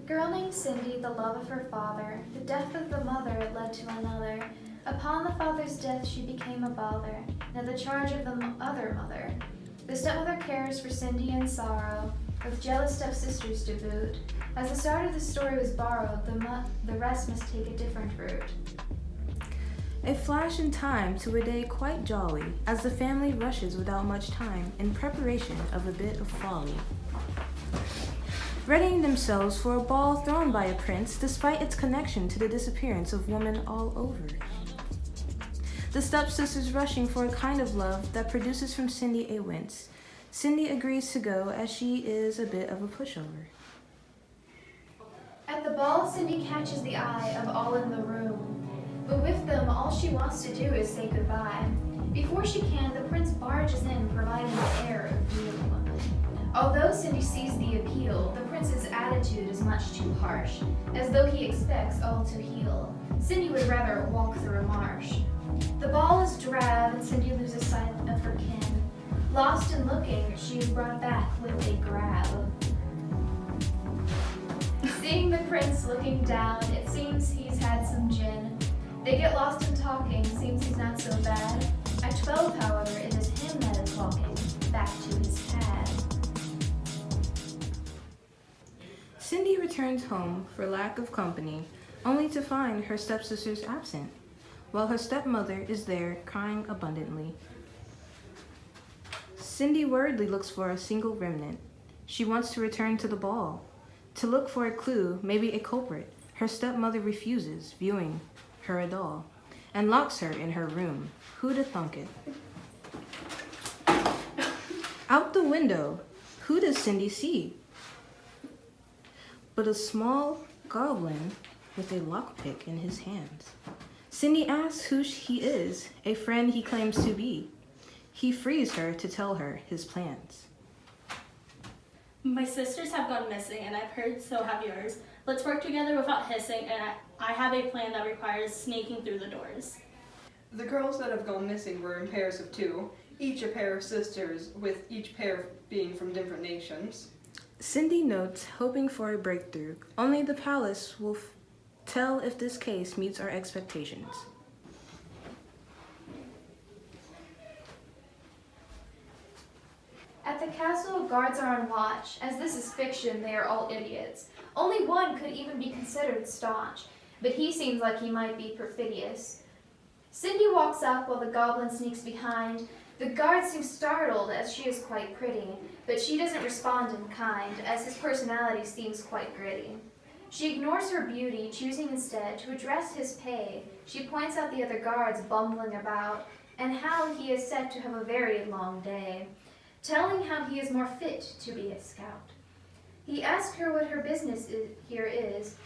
A girl named Cindi, the love of her father, the death of the mother led to another. Upon the father's death she became a bother, now the charge of the other mother. The stepmother cares for Cindi in sorrow, with jealous stepsisters to boot. As the start of the story was borrowed, the rest must take a different route. A flash in time to a day quite jolly, as the family rushes without much time in preparation of a bit of folly. Readying themselves for a ball thrown by a prince, despite its connection to the disappearance of women all over. The stepsisters rushing for a kind of love that produces from Cindi a wince. Cindi agrees to go as she is a bit of a pushover. At the ball, Cindi catches the eye of all in the room. But with them, all she wants to do is say goodbye. Before she can, the prince barges in, providing an air of doom. Although Cindi sees the appeal, the prince's attitude is much too harsh, as though he expects all to heal. Cindi would rather walk through a marsh. The ball is drab, and Cindi loses sight of her kin. Lost in looking, she is brought back with a grab. Seeing the prince looking down, it seems he's had some gin. They get lost in talking, seems he's not so bad. At 12, however, it is him that is walking back to his pad. Cindi returns home for lack of company, only to find her stepsisters absent, while her stepmother is there crying abundantly. Cindi worriedly looks for a single remnant. She wants to return to the ball. To look for a clue, maybe a culprit, her stepmother refuses, viewing her a doll, and locks her in her room. Who'da thunk it? Out the window, who does Cindi see? But a small goblin with a lockpick in his hands. Cindi asks who he is, a friend he claims to be. He frees her to tell her his plans. My sisters have gone missing, and I've heard so have yours. Let's work together without hissing, and I have a plan that requires sneaking through the doors. The girls that have gone missing were in pairs of two, each a pair of sisters, with each pair being from different nations. Cindi notes, hoping for a breakthrough. Only the palace will tell if this case meets our expectations. At the castle, guards are on watch. As this is fiction, they are all idiots. Only one could even be considered staunch, but he seems like he might be perfidious. Cindi walks up while the goblin sneaks behind. The guard seems startled, as she is quite pretty, but she doesn't respond in kind, as his personality seems quite gritty. She ignores her beauty, choosing instead to address his pay. She points out the other guards bumbling about, and how he is set to have a very long day, telling how he is more fit to be a scout. He asks her what her business here is.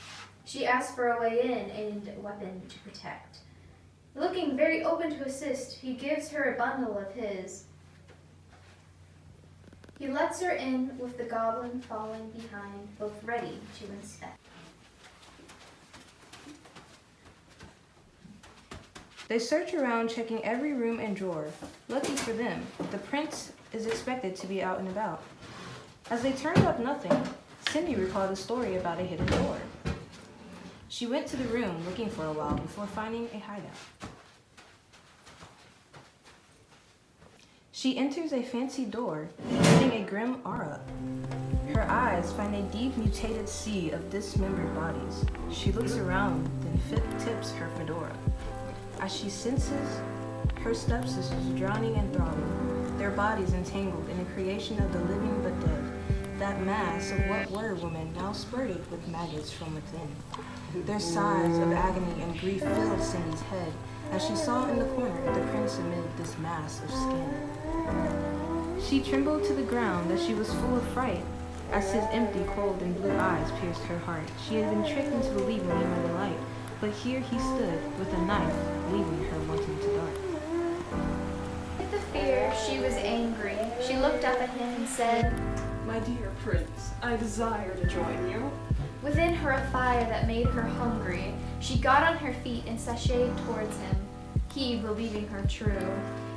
She asks for a way in and a weapon to protect. Looking very open to assist, he gives her a bundle of his. He lets her in with the goblin following behind, both ready to inspect. They search around, checking every room and drawer. Lucky for them, the prince is expected to be out and about. As they turned up nothing, Cindi recalled a story about a hidden door. She went to the room looking for a while before finding a hideout. She enters a fancy door, emitting a grim aura. Her eyes find a deep mutated sea of dismembered bodies. She looks around, then tips her fedora. As she senses her stepsisters drowning and throbbing, their bodies entangled in a creation of the living but dead, that mass of what were women now spurted with maggots from within. Their sighs of agony and grief filled Cindy's head as she saw in the corner the prince amid this mass of skin. She trembled to the ground as she was full of fright, as his empty, cold, and blue eyes pierced her heart. She had been tricked into believing him a delight, but here he stood with a knife, leaving her wanting to dart. With the fear, she was angry. She looked up at him and said, My dear prince, I desire to join you. within her a fire that made her hungry. She got on her feet and sashayed towards him, he believing her true.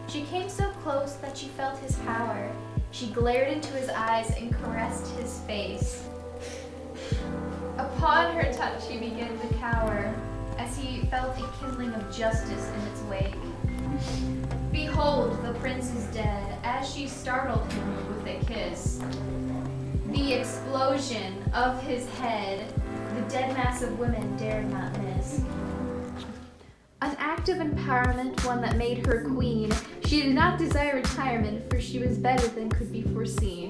She came so close that she felt his power. She glared into his eyes and caressed his face. A Upon her touch, he began to cower, as he felt a kindling of justice in its wake. Behold, the prince is dead, as she startled him with a kiss. The explosion of his head, the dead mass of women dared not miss. An act of empowerment, one that made her queen. She did not desire retirement, for she was better than could be foreseen.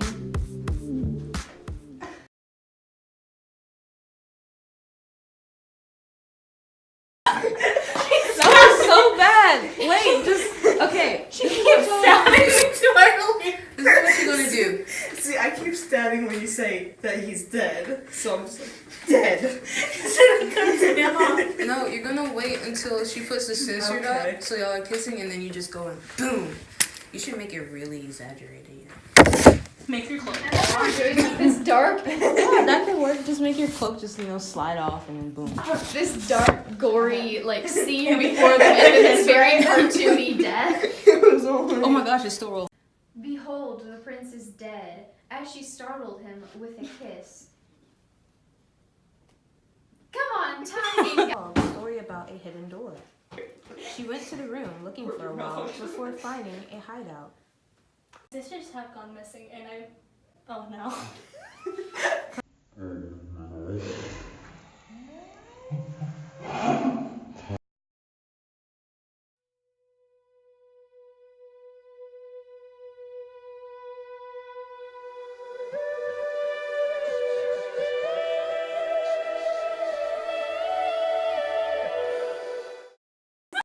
That was so bad. Wait, just okay. She keeps stabbing me too early. This is what you're gonna do. See, I keep stabbing when you say that he's dead, so I'm just like, dead. No, you're gonna wait until she puts the scissors Okay. up, so y'all are kissing, and then you just go and boom. You should make it really exaggerated. Make your clothes. I'm doing this dark, Yeah, that could work. Just make your cloak just slide off, and then boom. this dark, gory scene before the end of this very cartoony death. It was only... Oh my gosh, it's still rolling. Behold, the prince is dead, as she startled him with a kiss. Come on, timing. A story about a hidden door. She went to the room looking for a while before finding a hideout. Sisters have gone missing, and oh no.